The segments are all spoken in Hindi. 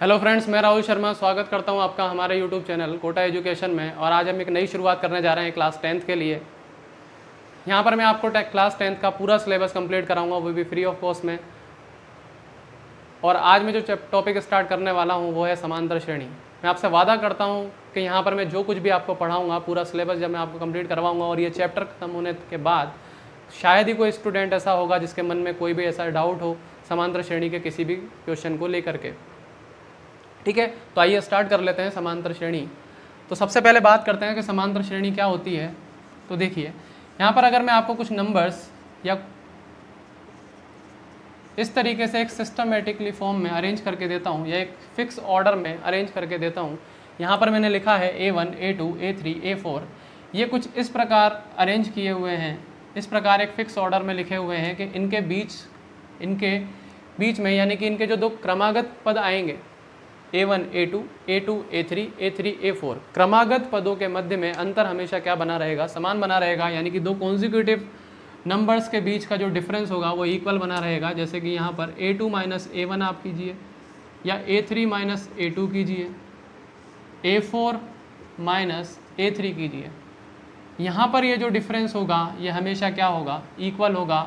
हेलो फ्रेंड्स, मैं राहुल शर्मा स्वागत करता हूं आपका हमारे यूट्यूब चैनल कोटा एजुकेशन में। और आज हम एक नई शुरुआत करने जा रहे हैं क्लास 10th के लिए। यहां पर मैं आपको क्लास 10th का पूरा सिलेबस कंप्लीट कराऊंगा, वो भी फ्री ऑफ कॉस्ट में। और आज मैं जो टॉपिक स्टार्ट करने वाला हूं वो है समांतर श्रेणी। मैं आपसे वादा करता हूं कि यहाँ पर मैं जो कुछ भी आपको पढ़ाऊँगा, पूरा सिलेबस जब मैं आपको कंप्लीट करवाऊँगा और ये चैप्टर खत्म होने के बाद शायद ही कोई स्टूडेंट ऐसा होगा जिसके मन में कोई भी ऐसा डाउट हो समांतर श्रेणी के किसी भी क्वेश्चन को लेकर के। ठीक है, तो आइए स्टार्ट कर लेते हैं समांतर श्रेणी। तो सबसे पहले बात करते हैं कि समांतर श्रेणी क्या होती है। तो देखिए, यहाँ पर अगर मैं आपको कुछ नंबर्स या इस तरीके से एक सिस्टमेटिकली फॉर्म में अरेंज करके देता हूँ या एक फिक्स ऑर्डर में अरेंज करके देता हूँ। यहाँ पर मैंने लिखा है A1, A2, A3, A4। ये कुछ इस प्रकार अरेंज किए हुए हैं, इस प्रकार एक फिक्स ऑर्डर में लिखे हुए हैं कि इनके बीच में यानी कि इनके जो दो क्रमागत पद आएंगे A1, A2, A2, A3, A3, A4, क्रमागत पदों के मध्य में अंतर हमेशा क्या बना रहेगा, समान बना रहेगा। यानी कि दो कॉन्जिक्यूटिव नंबर्स के बीच का जो डिफरेंस होगा वो इक्वल बना रहेगा। जैसे कि यहाँ पर A2 माइनस A1 आप कीजिए या A3 माइनस A2 कीजिए, A4 माइनस A3 कीजिए। यहाँ पर ये जो डिफरेंस होगा ये हमेशा क्या होगा, इक्वल होगा।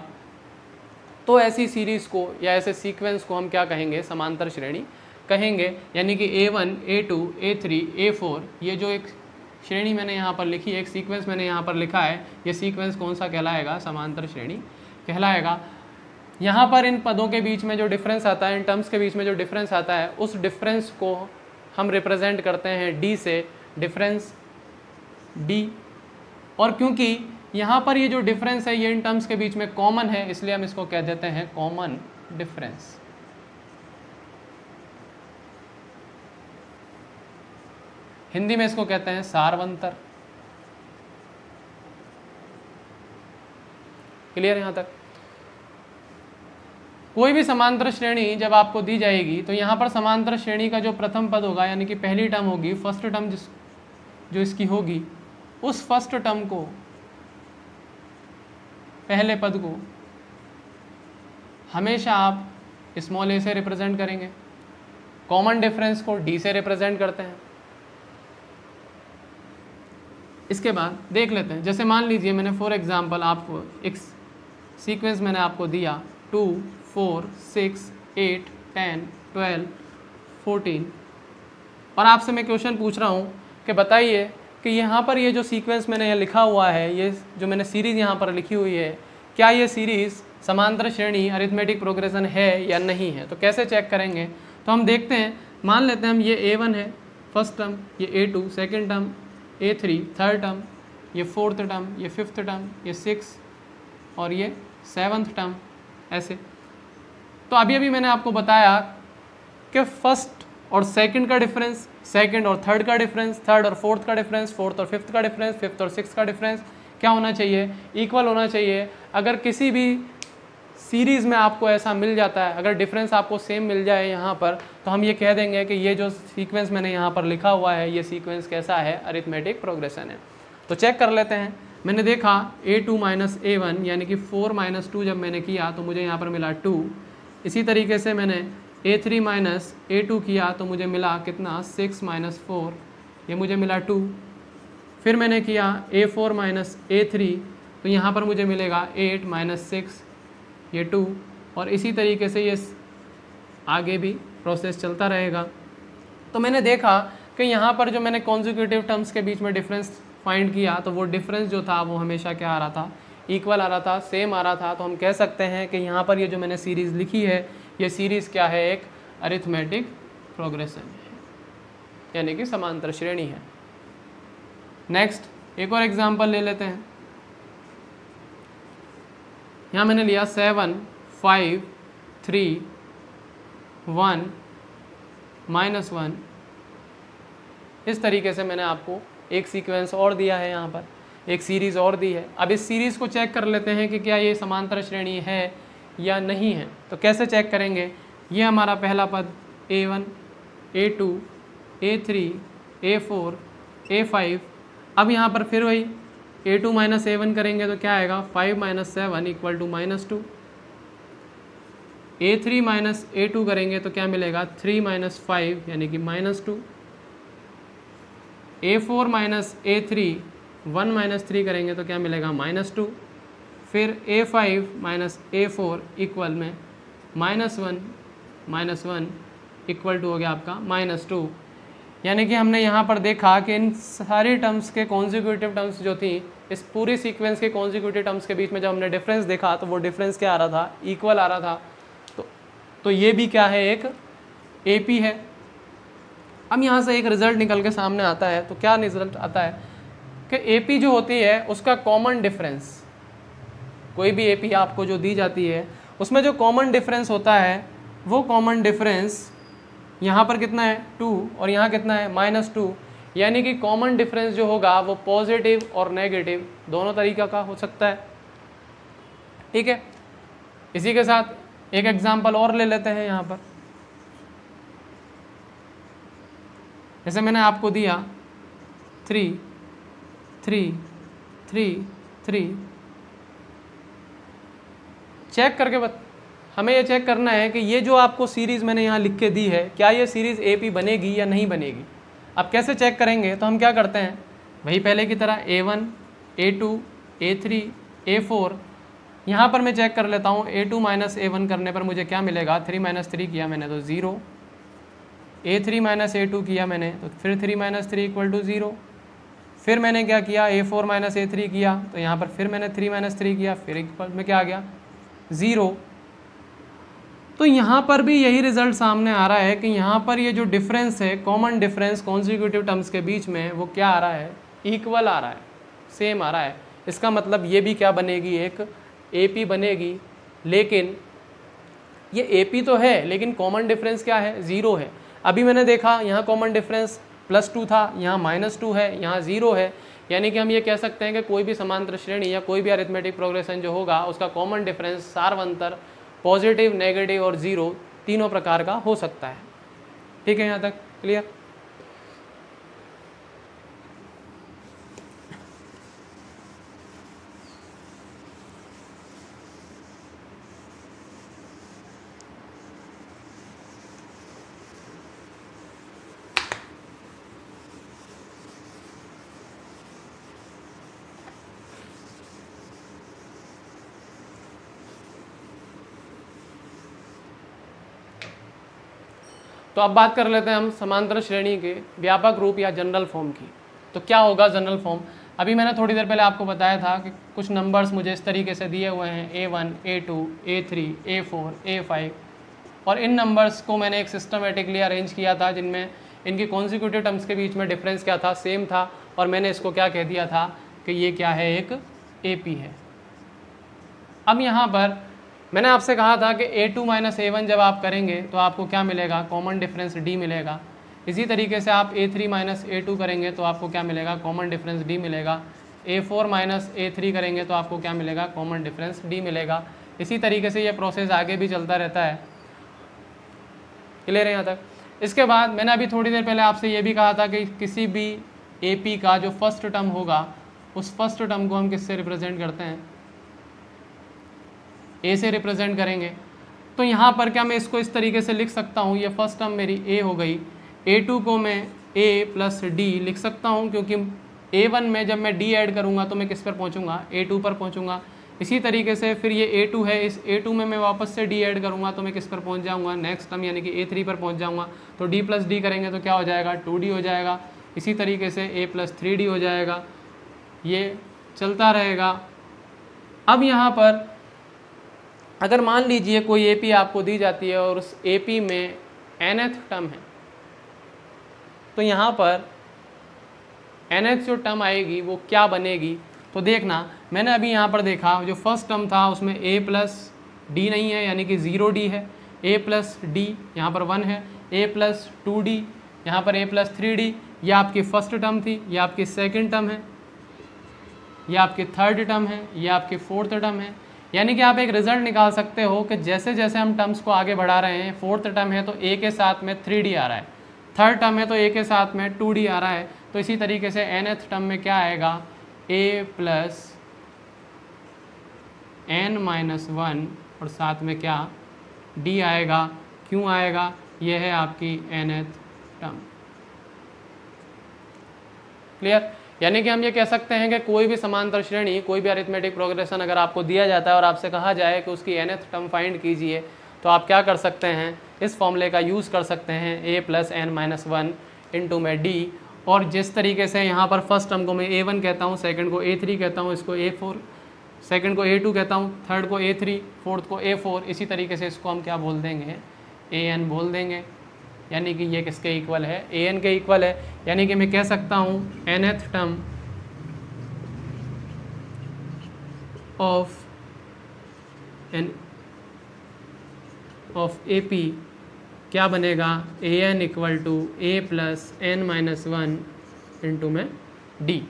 तो ऐसी सीरीज़ को या ऐसे सीक्वेंस को हम क्या कहेंगे, समांतर श्रेणी कहेंगे। यानी कि A1, A2, A3, A4 ये जो एक श्रेणी मैंने यहाँ पर लिखी है, एक सीक्वेंस मैंने यहाँ पर लिखा है, ये सीक्वेंस कौन सा कहलाएगा, समांतर श्रेणी कहलाएगा। यहाँ पर इन पदों के बीच में जो डिफरेंस आता है, इन टर्म्स के बीच में जो डिफरेंस आता है, उस डिफरेंस को हम रिप्रेजेंट करते हैं D से, डिफरेंस D। और क्योंकि यहाँ पर ये जो डिफरेंस है ये इन टर्म्स के बीच में कॉमन है, इसलिए हम इसको कह देते हैं कॉमन डिफरेंस। हिंदी में इसको कहते हैं सार्वंतर। क्लियर यहाँ तक? कोई भी समांतर श्रेणी जब आपको दी जाएगी तो यहाँ पर समांतर श्रेणी का जो प्रथम पद होगा यानी कि पहली टर्म होगी, फर्स्ट टर्म जो इसकी होगी, उस फर्स्ट टर्म को, पहले पद को हमेशा आप स्मॉल a से रिप्रेजेंट करेंगे। कॉमन डिफरेंस को D से रिप्रेजेंट करते हैं। इसके बाद देख लेते हैं, जैसे मान लीजिए मैंने फॉर एग्जांपल आपको एक सीक्वेंस मैंने आपको दिया 2, 4, 6, 8, 10, 12, 14 और आपसे मैं क्वेश्चन पूछ रहा हूँ कि बताइए कि यहाँ पर ये जो सीक्वेंस मैंने यहाँ लिखा हुआ है, ये जो मैंने सीरीज़ यहाँ पर लिखी हुई है, क्या ये सीरीज़ समांतर श्रेणी अरिथमेटिक प्रोग्रेशन है या नहीं है। तो कैसे चेक करेंगे, तो हम देखते हैं, मान लेते हैं हम ये A1 है फर्स्ट टर्म, ये A2 second term, A3 third term, ये फोर्थ टर्म, ये फिफ्थ टर्म, ये 6 और ये 7th टर्म, ऐसे। तो अभी अभी मैंने आपको बताया कि फर्स्ट और सेकंड का डिफरेंस, सेकंड और थर्ड का डिफरेंस, थर्ड और फोर्थ का डिफरेंस, फोर्थ और फिफ्थ का डिफरेंस, फिफ्थ और सिक्स का डिफरेंस क्या होना चाहिए, इक्वल होना चाहिए। अगर किसी भी सीरीज़ में आपको ऐसा मिल जाता है, अगर डिफरेंस आपको सेम मिल जाए यहाँ पर, तो हम ये कह देंगे कि ये जो सीक्वेंस मैंने यहाँ पर लिखा हुआ है ये सीक्वेंस कैसा है, अरिथमेटिक प्रोग्रेशन है। तो चेक कर लेते हैं। मैंने देखा A2 माइनस A1 यानी कि 4 माइनस 2 जब मैंने किया तो मुझे यहाँ पर मिला 2। इसी तरीके से मैंने A3 माइनस A2 किया तो मुझे मिला कितना, 6 माइनस 4, ये मुझे मिला 2। फिर मैंने किया A4 माइनस A3 तो यहाँ पर मुझे मिलेगा 8 माइनस 6, ये 2। और इसी तरीके से ये आगे भी प्रोसेस चलता रहेगा। तो मैंने देखा कि यहाँ पर जो मैंने कॉन्जिक्यूटिव टर्म्स के बीच में डिफरेंस फाइंड किया तो वो डिफरेंस जो था वो हमेशा क्या आ रहा था, इक्वल आ रहा था, सेम आ रहा था। तो हम कह सकते हैं कि यहाँ पर ये जो मैंने सीरीज़ लिखी है ये सीरीज़ क्या है, एक अरिथमेटिक प्रोग्रेशन है, यानी कि समांतर श्रेणी है। नेक्स्ट एक और एग्जाम्पल ले लेते हैं। यहाँ मैंने लिया 7, 5, 3, 1, -1। इस तरीके से मैंने आपको एक सीक्वेंस और दिया है, यहाँ पर एक सीरीज़ और दी है। अब इस सीरीज़ को चेक कर लेते हैं कि क्या ये समांतर श्रेणी है या नहीं है। तो कैसे चेक करेंगे, ये हमारा पहला पद A1, A2, A3, A4, A5। अब यहाँ पर फिर वही A2 माइनस A1 करेंगे तो क्या आएगा, 5 minus 7 equal to -2। A3 minus A2 करेंगे तो क्या मिलेगा 3 माइनस 5 यानी कि -2। A4 माइनस A3 1 माइनस 3 करेंगे तो क्या मिलेगा -2। फिर A5 माइनस A4 इक्वल में -1 इक्वल टू हो गया आपका -2। यानी कि हमने यहाँ पर देखा कि इन सारी टर्म्स के कॉन्जिक्यूटिव टर्म्स जो थी, इस पूरी सीक्वेंस के कॉन्जिक्यूटिव टर्म्स के बीच में जब हमने डिफरेंस देखा तो वो डिफरेंस क्या आ रहा था, इक्वल आ रहा था। तो ये भी क्या है, एक AP है। अब यहाँ से एक रिजल्ट निकल के सामने आता है, तो क्या रिजल्ट आता है कि AP जो होती है उसका कॉमन डिफरेंस, कोई भी AP आपको जो दी जाती है उसमें जो कॉमन डिफरेंस होता है वो कॉमन डिफरेंस यहाँ पर कितना है 2 और यहाँ कितना है -2। यानी कि कॉमन डिफरेंस जो होगा वो पॉजिटिव और नेगेटिव दोनों तरीका का हो सकता है। ठीक है, इसी के साथ एक एग्जांपल और ले लेते हैं यहाँ पर। जैसे मैंने आपको दिया 3 3 3 3, चेक करके हमें ये चेक करना है कि ये जो आपको सीरीज़ मैंने यहाँ लिख के दी है, क्या ये सीरीज़ AP बनेगी या नहीं बनेगी। अब कैसे चेक करेंगे, तो हम क्या करते हैं, वही पहले की तरह A1 A2 A3 A4, यहाँ पर मैं चेक कर लेता हूँ। A2 माइनस A1 करने पर मुझे क्या मिलेगा, 3 माइनस 3 किया मैंने तो 0। A3 माइनस A2 किया मैंने तो फिर 3 माइनस 3 इक्वल टू 0। फिर मैंने क्या किया, A4 माइनस A3 किया तो यहाँ पर फिर मैंने 3 माइनस 3 किया, फिर इक्वल में क्या आ गया 0। तो यहाँ पर भी यही रिजल्ट सामने आ रहा है कि यहाँ पर ये जो डिफरेंस है, कॉमन डिफरेंस कॉन्जिक्यूटिव टर्म्स के बीच में, वो क्या आ रहा है, इक्वल आ रहा है, सेम आ रहा है। इसका मतलब ये भी क्या बनेगी, एक AP बनेगी। लेकिन ये AP तो है लेकिन कॉमन डिफरेंस क्या है, 0 है। अभी मैंने देखा यहाँ कॉमन डिफरेंस +2 था, यहाँ -2 है, यहाँ 0 है। यानी कि हम ये कह सकते हैं कि कोई भी समांतर श्रेणी या कोई भी अरिथमेटिक प्रोग्रेशन जो होगा उसका कॉमन डिफरेंस सार्वंतर पॉजिटिव, नेगेटिव और 0 तीनों प्रकार का हो सकता है। ठीक है, यहाँ तक क्लियर। तो अब बात कर लेते हैं हम समांतर श्रेणी के व्यापक रूप या जनरल फॉर्म की। तो क्या होगा जनरल फॉर्म, अभी मैंने थोड़ी देर पहले आपको बताया था कि कुछ नंबर्स मुझे इस तरीके से दिए हुए हैं, A1 A2 A3 A4 A5, और इन नंबर्स को मैंने एक सिस्टमेटिकली अरेंज किया था जिनमें इनकी कॉन्जिक्यूटिव टर्म्स के बीच में डिफरेंस क्या था, सेम था, और मैंने इसको क्या कह दिया था कि ये क्या है, एक AP है। अब यहाँ पर मैंने आपसे कहा था कि A2 माइनस A1 जब आप करेंगे तो आपको क्या मिलेगा, कॉमन डिफरेंस D मिलेगा। इसी तरीके से आप A3 माइनस A2 करेंगे तो आपको क्या मिलेगा, कॉमन डिफरेंस D मिलेगा। A4 माइनस A3 करेंगे तो आपको क्या मिलेगा, कॉमन डिफरेंस D मिलेगा। इसी तरीके से ये प्रोसेस आगे भी चलता रहता है। क्लियर है यहाँ तक। इसके बाद मैंने अभी थोड़ी देर पहले आपसे ये भी कहा था कि किसी भी AP का जो फर्स्ट टर्म होगा उस फर्स्ट टर्म को हम किससे रिप्रेजेंट करते हैं, A से रिप्रेजेंट करेंगे। तो यहाँ पर क्या मैं इसको इस तरीके से लिख सकता हूँ, ये फर्स्ट टर्म मेरी A हो गई, A2 को मैं A प्लस D लिख सकता हूँ, क्योंकि A1 में जब मैं D ऐड करूँगा तो मैं किस पर पहुँचूँगा, A2 पर पहुँचूँगा। इसी तरीके से फिर ये A2 है, इस A2 में मैं वापस से D ऐड करूँगा तो मैं किस पर पहुँच जाऊँगा, नेक्स्ट टर्म यानी कि A3 पर पहुँच जाऊँगा। तो D प्लस D करेंगे तो क्या हो जाएगा, 2D हो जाएगा। इसी तरीके से A प्लस 3D हो जाएगा, ये चलता रहेगा। अब यहाँ पर अगर मान लीजिए कोई AP आपको दी जाती है और उस AP में nth टर्म है, तो यहाँ पर nth जो टर्म आएगी वो क्या बनेगी, तो देखना मैंने अभी यहाँ पर देखा जो फर्स्ट टर्म था उसमें A प्लस D नहीं है, यानी कि 0D है। A प्लस D यहाँ पर 1 है, A प्लस 2D यहाँ पर A प्लस 3D, यह आपकी फर्स्ट टर्म थी, यह आपकी सेकेंड टर्म है, यह आपकी थर्ड टर्म है, यह आपकी फोर्थ टर्म है। यानी कि आप एक रिजल्ट निकाल सकते हो कि जैसे जैसे हम टर्म्स को आगे बढ़ा रहे हैं, फोर्थ टर्म है तो A के साथ में 3D आ रहा है, थर्ड टर्म है तो A के साथ में 2D आ रहा है। तो इसी तरीके से nth टर्म में क्या आएगा, A प्लस n माइनस 1 और साथ में क्या डी आएगा, क्यों आएगा, यह है आपकी nth टर्म। क्लियर? यानी कि हम ये कह सकते हैं कि कोई भी समांतर श्रेणी, कोई भी अरिथमेटिक प्रोग्रेशन अगर आपको दिया जाता है और आपसे कहा जाए कि उसकी nth टर्म फाइंड कीजिए, तो आप क्या कर सकते हैं, इस फॉर्मूले का यूज़ कर सकते हैं, a + n-1 इंटू में d, और जिस तरीके से यहाँ पर फर्स्ट टर्म को मैं a1 कहता हूँ, सेकंड को a3 कहता हूँ, इसको a4, सेकंड को a2 कहता हूँ, थर्ड को a3, फोर्थ को a4, इसी तरीके से इसको हम क्या बोल देंगे, an बोल देंगे। यानी कि ये किसके इक्वल है, an के इक्वल है। यानी कि मैं कह सकता हूँ nth टर्म ऑफ AP क्या बनेगा, an equal to a + n-1 into में d।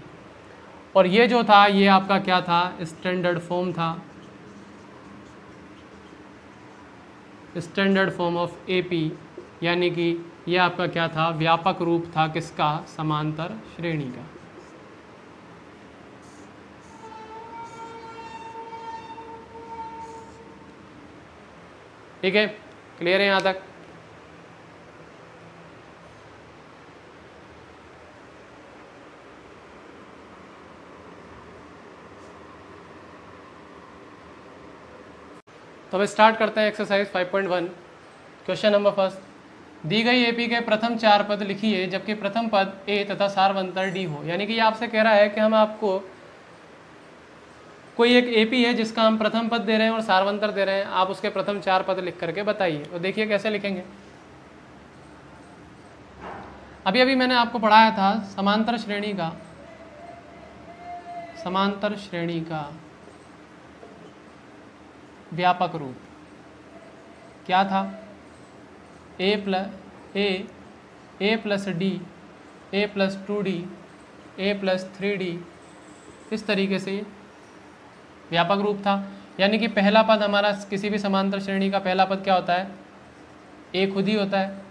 और ये जो था ये आपका क्या था, स्टैंडर्ड फॉर्म था, स्टैंडर्ड फॉर्म ऑफ AP, यानी कि ये आपका क्या था, व्यापक रूप था किसका, समांतर श्रेणी का। ठीक है, क्लियर है यहाँ तक? तो अब स्टार्ट करते हैं एक्सरसाइज 5.1। क्वेश्चन नंबर फर्स्ट, दी गई एपी के प्रथम 4 पद लिखिए जबकि प्रथम पद ए तथा सारवंतर डी हो। यानी कि ये आपसे कह रहा है कि हम आपको कोई एक एपी है जिसका हम प्रथम पद दे रहे हैं और सारवंतर दे रहे हैं, आप उसके प्रथम 4 पद लिख करके बताइए। तो देखिए कैसे लिखेंगे। अभी अभी मैंने आपको पढ़ाया था समांतर श्रेणी का व्यापक रूप क्या था, a + d, a + 2d, a + 3d, इस तरीके से व्यापक रूप था। यानी कि पहला पद हमारा किसी भी समांतर श्रेणी का पहला पद क्या होता है, a खुद ही होता है।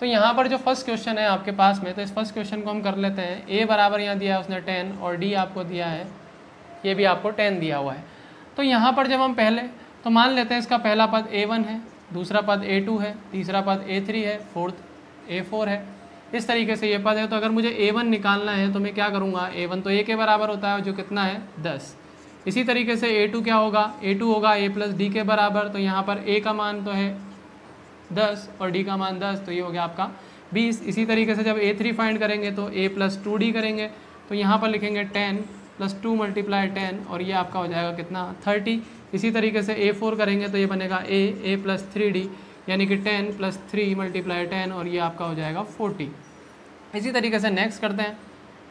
तो यहाँ पर जो फर्स्ट क्वेश्चन है आपके पास में, तो इस फर्स्ट क्वेश्चन को हम कर लेते हैं। a बराबर यहाँ दिया है उसने 10 और d आपको दिया है, ये भी आपको 10 दिया हुआ है। तो यहाँ पर जब हम पहले तो मान लेते हैं इसका पहला पद a1 है, दूसरा पद a2 है, तीसरा पद a3 है, फोर्थ a4 है, इस तरीके से ये पद है। तो अगर मुझे a1 निकालना है तो मैं क्या करूँगा, a1 तो a के बराबर होता है जो कितना है 10। इसी तरीके से a2 क्या होगा, a2 होगा a + d के बराबर। तो यहाँ पर a का मान तो है 10 और d का मान 10, तो ये हो गया आपका 20। इसी तरीके से जब a3 फाइंड करेंगे तो a + 2d करेंगे, तो यहाँ पर लिखेंगे 10 + 2 × 10 और ये आपका हो जाएगा कितना 30। इसी तरीके से a4 करेंगे तो ये बनेगा a + 3d, यानी कि 10 + 3 × 10 और ये आपका हो जाएगा 40। इसी तरीके से नेक्स्ट करते हैं।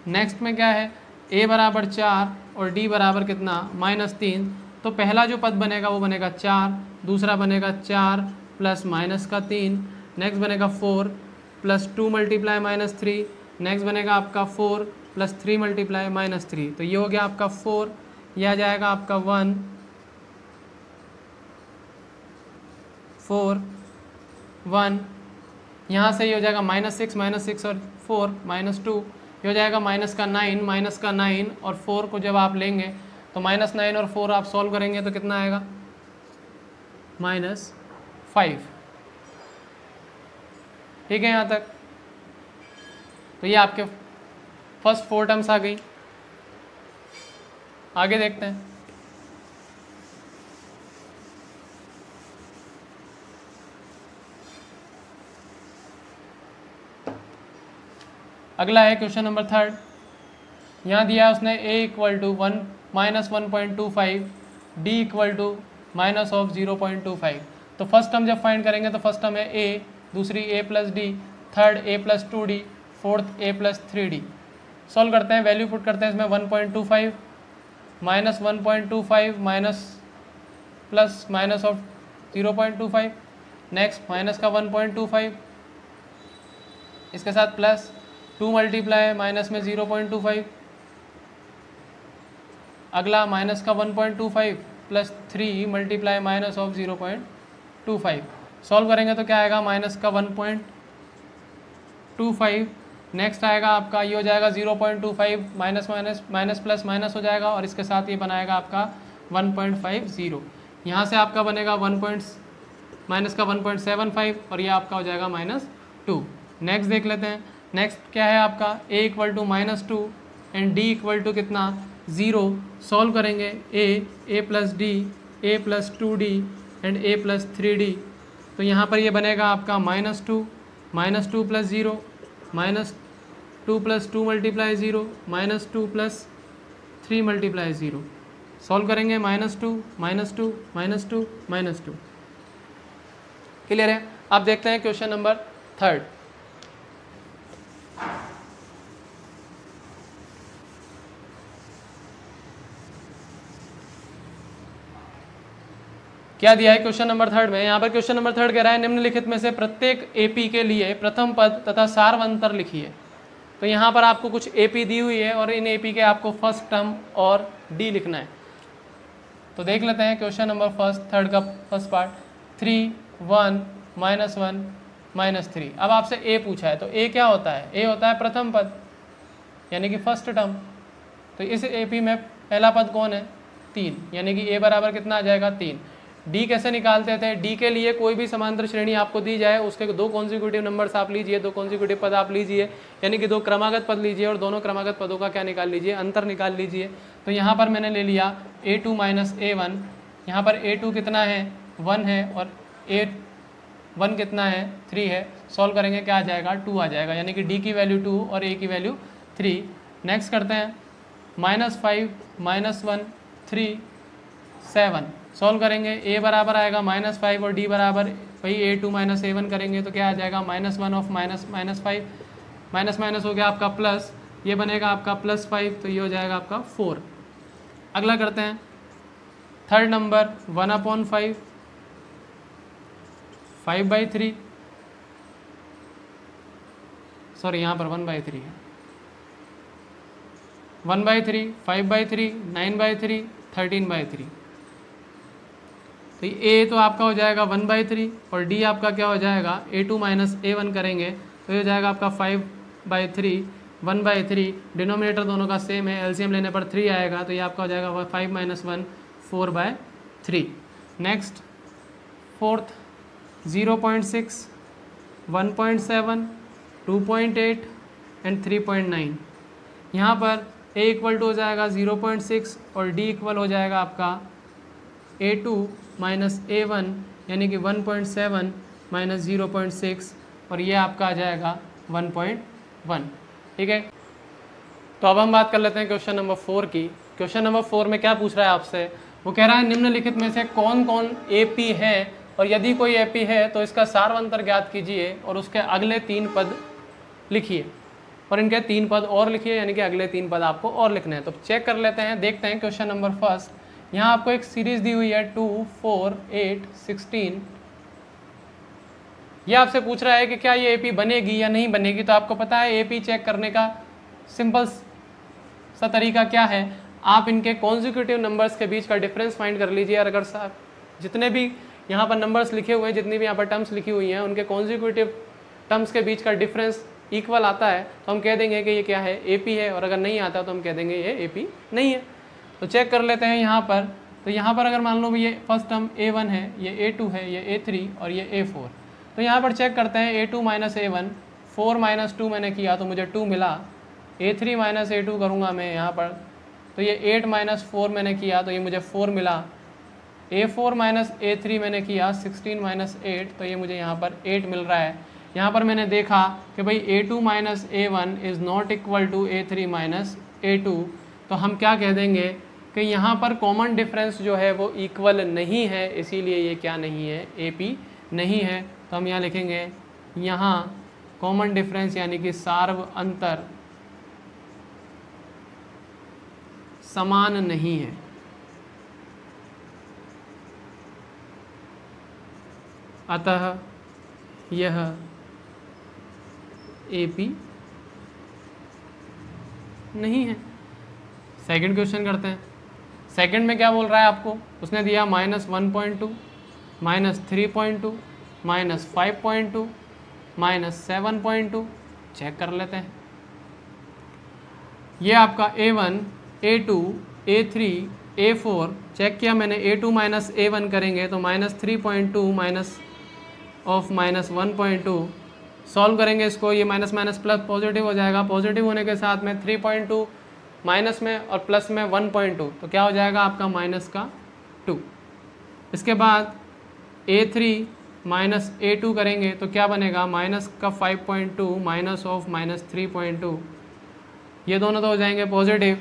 नेक्स्ट में क्या है, a बराबर 4 और d बराबर कितना -3। तो पहला जो पद बनेगा वो बनेगा 4, दूसरा बनेगा 4 + -3, नेक्स्ट बनेगा 4 + 2 × -3, नेक्स्ट बनेगा आपका 4 + 3 × -3। तो ये हो गया आपका 4, यह आ जाएगा आपका 1 4 1, यहाँ से ये हो जाएगा -6 और 4 -2, ये हो जाएगा -9 और 4 को जब आप लेंगे तो -9 और 4 आप सॉल्व करेंगे तो कितना आएगा -5। ठीक है यहाँ तक। तो ये आपके फर्स्ट 4 टर्म्स आ गई। आगे देखते हैं। अगला है क्वेश्चन नंबर 3। यहाँ दिया है उसने a = 1 - 1.25, d = -0.25। तो फर्स्ट टर्म जब फाइंड करेंगे तो फर्स्ट टर्म है a, दूसरी a + d, third a + 2d, fourth a + 3d। Solve करते हैं, वैल्यू पुट करते हैं इसमें 1.25 -1.25 plus minus of 0.25, next minus का 1.25, इसके साथ प्लस 2 मल्टीप्लाई माइनस में 0.25, अगला माइनस का 1.25 plus 3 multiply minus of 0.25। Solve करेंगे तो क्या आएगा, माइनस का 1.25, नेक्स्ट आएगा आपका ये हो जाएगा 0.25, minus minus minus plus minus हो जाएगा और इसके साथ ये बनाएगा आपका 1.50। यहाँ से आपका बनेगा 1.50 माइनस का 1.75 और ये आपका हो जाएगा -2। नेक्स्ट देख लेते हैं। नेक्स्ट क्या है आपका a equal to -2 and d equal to कितना 0। सॉल्व करेंगे a plus d, a plus 2d and a plus 3d। तो यहाँ पर ये बनेगा आपका -2 plus 0, -2 plus 2 multiply 0, -2 plus 3 multiply 0। Solve करेंगे -2 -2 -2 -2। क्लियर है। अब देखते हैं क्वेश्चन नंबर 3। क्या दिया है क्वेश्चन नंबर 3 में। यहाँ पर क्वेश्चन नंबर 3 कह रहा है निम्नलिखित में से प्रत्येक एपी के लिए प्रथम पद तथा सार्वंतर लिखिए। तो यहाँ पर आपको कुछ एपी दी हुई है और इन एपी के आपको फर्स्ट टर्म और डी लिखना है। तो देख लेते हैं क्वेश्चन नंबर 3 का फर्स्ट पार्ट 3 1 -1 -3। अब आपसे ए पूछा है तो ए क्या होता है, ए होता है प्रथम पद यानी कि फर्स्ट टर्म। तो इस एपी में पहला पद कौन है 3, यानी कि ए बराबर कितना आ जाएगा 3। डी कैसे निकालते थे, डी के लिए कोई भी समांतर श्रेणी आपको दी जाए उसके 2 कॉन्जिक्यूटिव नंबर्स आप लीजिए, 2 कॉन्जिक्यूटिव पद आप लीजिए, यानी कि 2 क्रमागत पद लीजिए और दोनों क्रमागत पदों का क्या निकाल लीजिए, अंतर निकाल लीजिए। तो यहाँ पर मैंने ले लिया a2 - a1। यहाँ पर a2 कितना है 1 है और a1 कितना है 3 है। सॉल्व करेंगे क्या आ जाएगा 2 आ जाएगा, यानी कि डी की वैल्यू 2 और a की वैल्यू 3। नेक्स्ट करते हैं -5 -1 3 7। सॉल्व करेंगे a बराबर आएगा -5 और d बराबर वही a2 - a1 करेंगे तो क्या आ जाएगा -1 ऑफ -5 माइनस हो गया आपका प्लस, ये बनेगा आपका +5 तो ये हो जाएगा आपका 4। अगला करते हैं 3rd नंबर 1/5 5/3, सॉरी यहाँ पर 1/3 है, 1/3 5/3 9/3 13/3। तो ए तो आपका हो जाएगा 1/3 और डी आपका क्या हो जाएगा a2 - a1 करेंगे तो ये हो जाएगा आपका 5/3 1/3। डिनोमिनेटर दोनों का सेम है, एलसीएम लेने पर 3 आएगा तो ये आपका हो जाएगा 5 - 1 4/3। Next 4th 0.6 1.7 2.8 and 3.9। यहाँ पर a इक्वल टू हो जाएगा 0.6 और d इक्वल हो जाएगा आपका a2 - a1 यानी कि 1.7 - 0.6 और ये आपका आ जाएगा 1.1। ठीक है। तो अब हम बात कर लेते हैं क्वेश्चन नंबर 4 की। क्वेश्चन नंबर 4 में क्या पूछ रहा है आपसे, वो कह रहा है निम्नलिखित में से कौन कौन एपी है और यदि कोई एपी है तो इसका सार्वंतर ज्ञात कीजिए और उसके अगले 3 पद लिखिए और इनके 3 पद और लिखिए, यानी कि अगले 3 पद आपको और लिखने हैं। तो चेक कर लेते हैं, देखते हैं क्वेश्चन नंबर 1। यहाँ आपको एक सीरीज दी हुई है 2 4 8 16। ये आपसे पूछ रहा है कि क्या ये एपी बनेगी या नहीं बनेगी। तो आपको पता है एपी चेक करने का सिंपल सा तरीका क्या है, आप इनके कॉन्जिक्यूटिव नंबर्स के बीच का डिफरेंस फाइंड कर लीजिए और अगर जितने भी यहाँ पर नंबर्स लिखे हुए हैं, जितनी भी यहाँ पर टर्म्स लिखी हुई हैं, उनके कॉन्जिक्यूटिव टर्म्स के बीच का डिफरेंस इक्वल आता है तो हम कह देंगे कि ये क्या है एपी है, और अगर नहीं आता तो हम कह देंगे ये एपी नहीं है। तो चेक कर लेते हैं यहाँ पर। तो यहाँ पर अगर मान लो ये फर्स्ट टर्म a1 है, ये a2 है, ये a3 और ये a4। तो यहाँ पर चेक करते हैं a2 - a1 4 - 2 मैंने किया तो मुझे 2 मिला। a3 - a2 करूँगा मैं यहाँ पर तो ये 8 - 4 मैंने किया तो ये मुझे 4 मिला। a4 - a3 मैंने किया 16 - 8 तो ये मुझे यहाँ पर 8 मिल रहा है। यहाँ पर मैंने देखा कि भाई a2 - a1 is not equal to a3 - a2। तो हम क्या कह देंगे कि यहाँ पर कॉमन डिफरेंस जो है वो इक्वल नहीं है, इसीलिए ये क्या नहीं है एपी नहीं है। तो हम यहाँ लिखेंगे यहाँ कॉमन डिफरेंस यानी कि सार्व अंतर समान नहीं है। अतः यह एपी नहीं है। सेकंड क्वेश्चन करते हैं। सेकंड में क्या बोल रहा है आपको, उसने दिया -1.2 -3.2 -5.2 -7.2। चेक कर लेते हैं। ये आपका a1 a2 a3 a4 check किया मैंने। a2 - a1 करेंगे तो -3.2 - ऑफ माइनस 1.2, सॉल्व करेंगे इसको, ये माइनस माइनस प्लस पॉजिटिव हो जाएगा, पॉजिटिव होने के साथ में 3.2 माइनस में और प्लस में 1.2, तो क्या हो जाएगा आपका माइनस का 2। इसके बाद A3 माइनस A2 करेंगे तो क्या बनेगा, माइनस का 5.2 माइनस ऑफ माइनस 3.2, ये दोनों तो हो जाएंगे पॉजिटिव,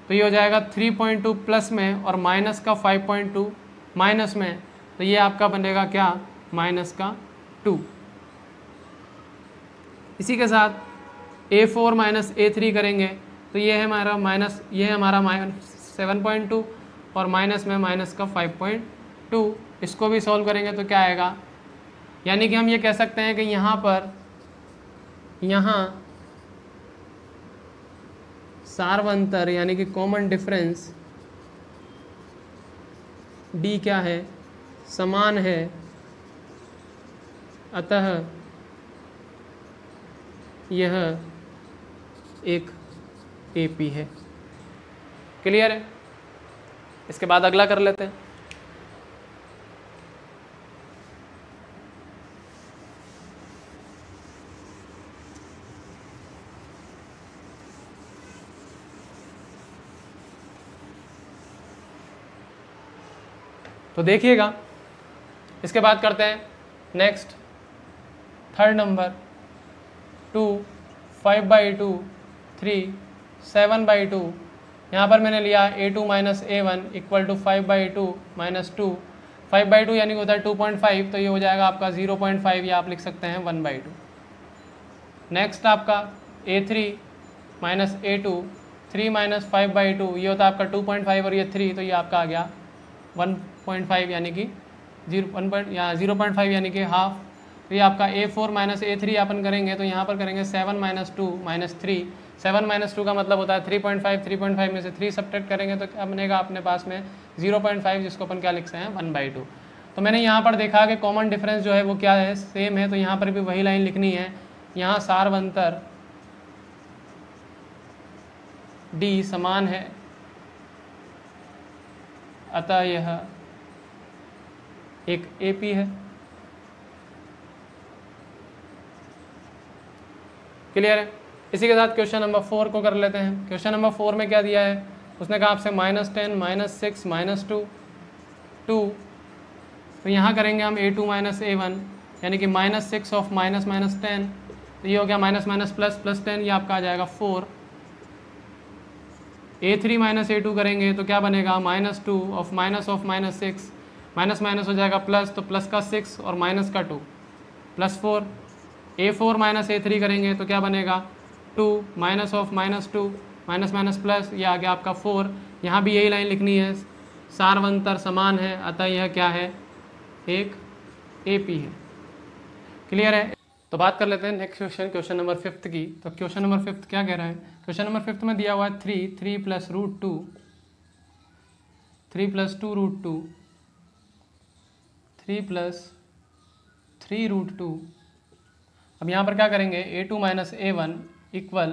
तो ये हो जाएगा 3.2 प्लस में और माइनस का 5.2 माइनस में, तो ये आपका बनेगा क्या, माइनस का 2। इसी के साथ A4 माइनस A3 करेंगे तो ये है हमारा माइनस, ये है हमारा माइनस 7.2 और माइनस में माइनस का 5.2, इसको भी सॉल्व करेंगे तो क्या आएगा, यानी कि हम ये कह सकते हैं कि यहाँ पर सार्वंतर यानी कि कॉमन डिफरेंस D क्या है, समान है, अतः यह एक AP है। क्लियर है? इसके बाद अगला कर लेते हैं। तो देखिएगा, इसके बाद करते हैं नेक्स्ट, थर्ड नंबर 2, 5/2, 3, 7/2। यहाँ पर मैंने लिया A2 minus A1 equal to 5/2 minus 2, 5/2 यानी कि होता है 2.5, तो ये हो जाएगा आपका 0.5, या आप लिख सकते हैं 1/2। नेक्स्ट आपका A3 माइनस A2, 3 माइनस 5/2, ये होता है आपका 2.5 और ये 3, तो ये आपका आ गया 1.5 यानी कि 0.5 यानी कि हाफ। तो ये आपका A4 माइनस A3 अपन करेंगे तो यहाँ पर करेंगे 7 माइनस 2 माइनस 3, 7 माइनस 2 का मतलब होता है 3.5, 3.5 में से 3 सब्ट्रैक्ट करेंगे तो क्या बनेगा अपने पास में 0.5, जिसको अपन क्या लिख सकते हैं 1/2। तो मैंने यहाँ पर देखा कि कॉमन डिफरेंस जो है वो क्या है, सेम है, तो यहाँ पर भी वही लाइन लिखनी है, यहाँ सार्वंतर D समान है, अतः यह एक AP है। क्लियर है? इसी के साथ क्वेश्चन नंबर 4 को कर लेते हैं। क्वेश्चन नंबर 4 में क्या दिया है, उसने कहा आपसे -10, -6, -2, 2, तो यहाँ करेंगे हम A2 माइनस A1 यानी कि -6 ऑफ -10, तो ये हो गया माइनस माइनस प्लस प्लस 10, ये आपका आ जाएगा 4। A3 माइनस A2 करेंगे तो क्या बनेगा, -2 ऑफ -6, माइनस माइनस हो जाएगा प्लस, तो प्लस का 6 और माइनस का 2 प्लस 4। A4 माइनस A3 करेंगे तो क्या बनेगा, 2 minus of -2, minus minus plus, ये आ गया आपका 4। यहाँ भी यही लाइन लिखनी है, सार्वंतर समान है, अतः यह क्या है, एक AP है। क्लियर है? तो बात कर लेते हैं नेक्स्ट क्वेश्चन, क्वेश्चन नंबर 5 की। तो क्वेश्चन नंबर 5 क्या कह रहा है, क्वेश्चन नंबर 5 में दिया हुआ है 3 प्लस √2, 3 प्लस 2 √2, 3 प्लस 3 √2। अब यहाँ पर क्या करेंगे, A2 minus A1 equal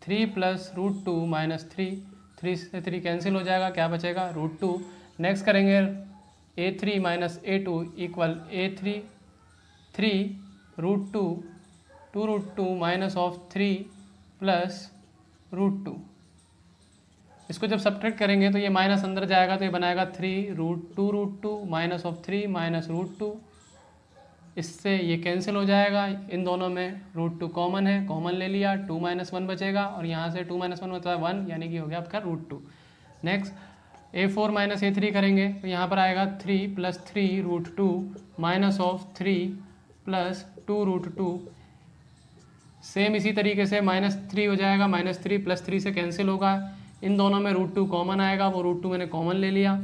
3 plus √2 minus 3, 3 से 3 कैंसिल हो जाएगा, क्या बचेगा, √2। नेक्स्ट करेंगे A3 minus A2 equal A3 3 √2, 2 √2 minus of 3 plus √2। इसको जब सब्ट्रैक्ट करेंगे तो ये माइनस अंदर जाएगा तो ये बनाएगा 3 √2 माइनस ऑफ 3 माइनस √2, इससे ये कैंसिल हो जाएगा, इन दोनों में √2 कॉमन है, कॉमन ले लिया, 2 - 1 बचेगा और यहाँ से 2 - 1 मतलब 1, यानी कि हो गया आपका √2। नेक्स्ट A4 माइनस A3 करेंगे तो यहाँ पर आएगा 3 plus 3 √2 minus of 3 plus 2 √2। Same इसी तरीके से -3 हो जाएगा, -3 प्लस 3 से कैंसिल होगा, इन दोनों में √2 कॉमन आएगा, वो √2 मैंने कॉमन ले लिया।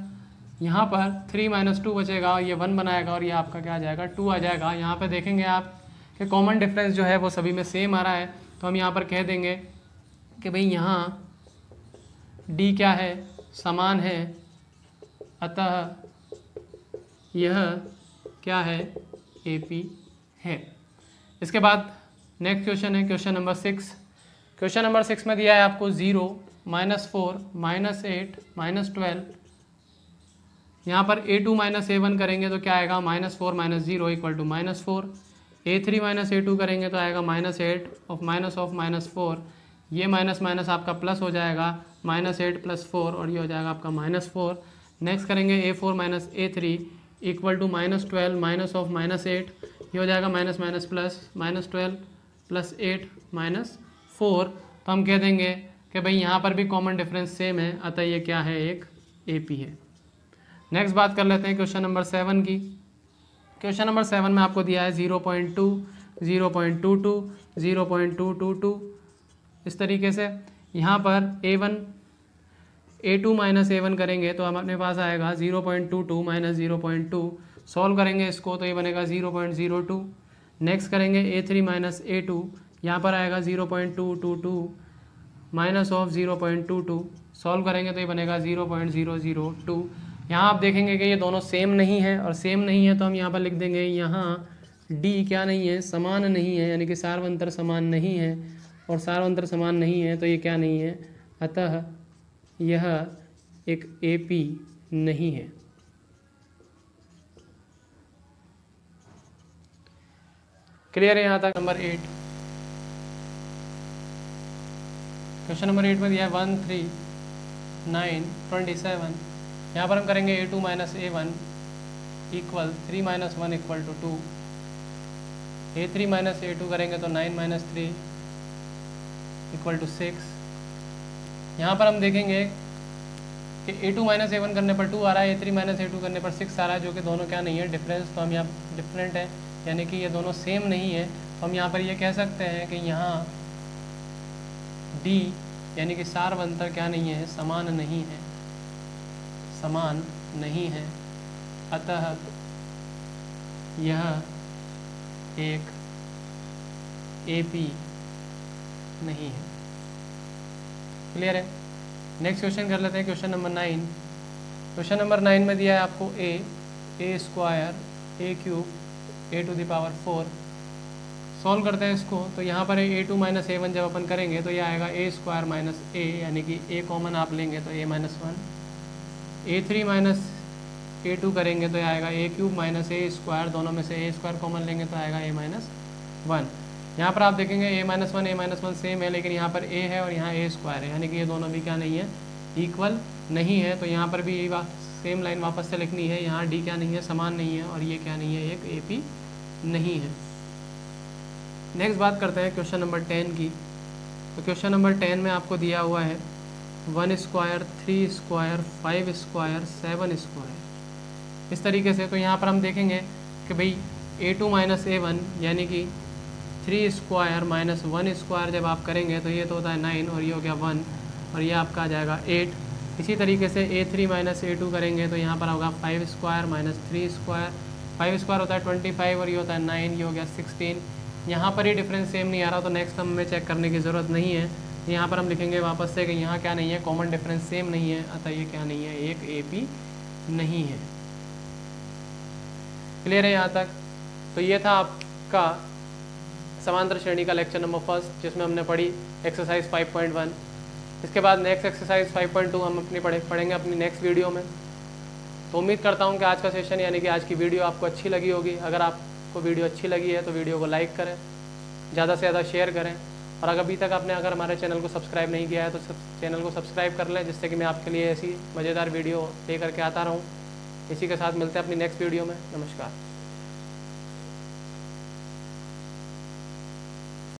यहाँ पर 3 - 2 बचेगा, ये 1 बनाएगा और ये आपका क्या आ जाएगा, 2 आ जाएगा। यहाँ पे देखेंगे आप कि कॉमन डिफरेंस जो है वो सभी में सेम आ रहा है, तो हम यहाँ पर कह देंगे कि भाई यहाँ D क्या है, समान है, अतः यह क्या है, AP है। इसके बाद नेक्स्ट क्वेश्चन है क्वेश्चन नंबर 6। क्वेश्चन नंबर 6 में दिया है आपको 0, -4, -8, -12, यहाँ पर A2 माइनस A1 करेंगे तो क्या आएगा -4 minus 0 equal to -4। A3 minus A2 करेंगे तो आएगा -8 ऑफ -4। ये माइनस माइनस आपका प्लस हो जाएगा, -8 + 4 और ये हो जाएगा आपका -4। नेक्स्ट करेंगे A4 minus A3 equal to -12 minus of -8, ये हो जाएगा माइनस माइनस प्लस, -12 + 8 -4। तो हम कह देंगे कि भाई यहाँ पर भी कॉमन डिफरेंस सेम है, अतः ये क्या है, एक AP है। नेक्स्ट बात कर लेते हैं क्वेश्चन नंबर 7 की। क्वेश्चन नंबर 7 में आपको दिया है 0.2, 0.22, 0.222 इस तरीके से। यहाँ पर A2 माइनस A1 करेंगे तो हम अपने पास आएगा 0.22 माइनस 0.2। सॉल्व करेंगे इसको तो ये बनेगा 0.02। नेक्स्ट करेंगे A3 माइनस A2, यहाँ पर आएगा 0.222 माइनस ऑफ 0.22। सॉल्व करेंगे तो ये बनेगा 0.002। यहाँ आप देखेंगे कि ये दोनों सेम नहीं है, और सेम नहीं है तो हम यहाँ पर लिख देंगे यहाँ D क्या नहीं है, समान नहीं है, यानी कि सार्वंतर समान नहीं है, और सार्वंतर समान नहीं है तो ये क्या नहीं है, अतः यह एक AP नहीं है। क्लियर है यहाँ तक। नंबर 8, क्वेश्चन नंबर 8 में दिया है 1, 3, 9, 27। यहाँ पर हम करेंगे A2 minus A1 equal 3 minus 1 equal to 2। A3 minus A2 करेंगे तो 9 माइनस 3 इक्वल टू 6। यहाँ पर हम देखेंगे कि A2 माइनस A1 करने पर 2 आ रहा है, A3 माइनस A2 करने पर 6 आ रहा है, जो कि दोनों क्या नहीं है, डिफरेंस। तो हम यहाँ डिफरेंट है, यानी कि ये दोनों सेम नहीं है। तो हम यहाँ पर ये कह सकते हैं कि यहाँ D यानी कि सार्वंतर क्या नहीं है, समान नहीं है, समान नहीं है, अतः यह एक AP नहीं है। क्लियर है। नेक्स्ट क्वेश्चन कर लेते हैं, क्वेश्चन नंबर 9। क्वेश्चन नंबर 9 में दिया है आपको A square A³ A⁴। Solve करते हैं इसको तो यहाँ पर A2 माइनस A1 जब अपन करेंगे तो ये आएगा A स्क्वायर माइनस A, यानी कि A कॉमन आप लेंगे तो A minus 1। A3 minus A2 करेंगे तो ये आएगा A³ माइनस A स्क्वायर, दोनों में से A स्क्वायर कॉमन लेंगे तो आएगा A माइनस 1। यहाँ पर आप देखेंगे A माइनस 1 सेम है, लेकिन यहाँ पर A है और यहाँ A स्क्वायर है, यानी कि ये दोनों भी क्या नहीं है, इक्वल नहीं है। तो यहाँ पर भी यही बात सेम लाइन वापस से लिखनी है, यहाँ D क्या नहीं है, समान नहीं है, और ये क्या नहीं है, एक AP नहीं है। नेक्स्ट बात करते हैं क्वेश्चन नंबर 10 की। तो क्वेश्चन नंबर 10 में आपको दिया हुआ है 1 स्क्वायर 3 स्क्वायर 5 स्क्वायर 7 स्क्वायर इस तरीके से। तो यहाँ पर हम देखेंगे कि भाई A2 माइनस A1 यानी कि 3 स्क्वायर माइनस 1 स्क्वायर जब आप करेंगे तो ये तो होता है 9, और ये हो गया 1, और ये आपका आ जाएगा 8। इसी तरीके से A3 माइनस A2 करेंगे तो यहाँ पर होगा 5 स्क्वायर माइनस 3 स्क्वायर, 5 स्क्वायर होता है 25 और ये होता है 9, ये हो गया 16। यहाँ पर ही डिफरेंस सेम नहीं आ रहा तो नेक्स्ट हम में चेक करने की ज़रूरत नहीं है। यहाँ पर हम लिखेंगे वापस से कि यहाँ क्या नहीं है, कॉमन डिफरेंस सेम नहीं है, अतः ये क्या नहीं है, एक AP नहीं है। क्लियर है यहाँ तक। तो ये था आपका समांतर श्रेणी का लेक्चर नंबर 1, जिसमें हमने पढ़ी एक्सरसाइज 5.1। इसके बाद नेक्स्ट एक्सरसाइज 5.2 हम अपनी पढ़ेंगे अपनी नेक्स्ट वीडियो में। तो उम्मीद करता हूँ कि आज का सेशन यानी कि आज की वीडियो आपको अच्छी लगी होगी। अगर आपको वीडियो अच्छी लगी है तो वीडियो को लाइक करें, ज़्यादा से ज़्यादा शेयर करें, और अभी तक आपने अगर हमारे चैनल को सब्सक्राइब नहीं किया है तो चैनल को सब्सक्राइब कर लें, जिससे कि मैं आपके लिए ऐसी मज़ेदार वीडियो लेकर के आता रहूँ। इसी के साथ मिलते हैं अपनी नेक्स्ट वीडियो में। नमस्कार।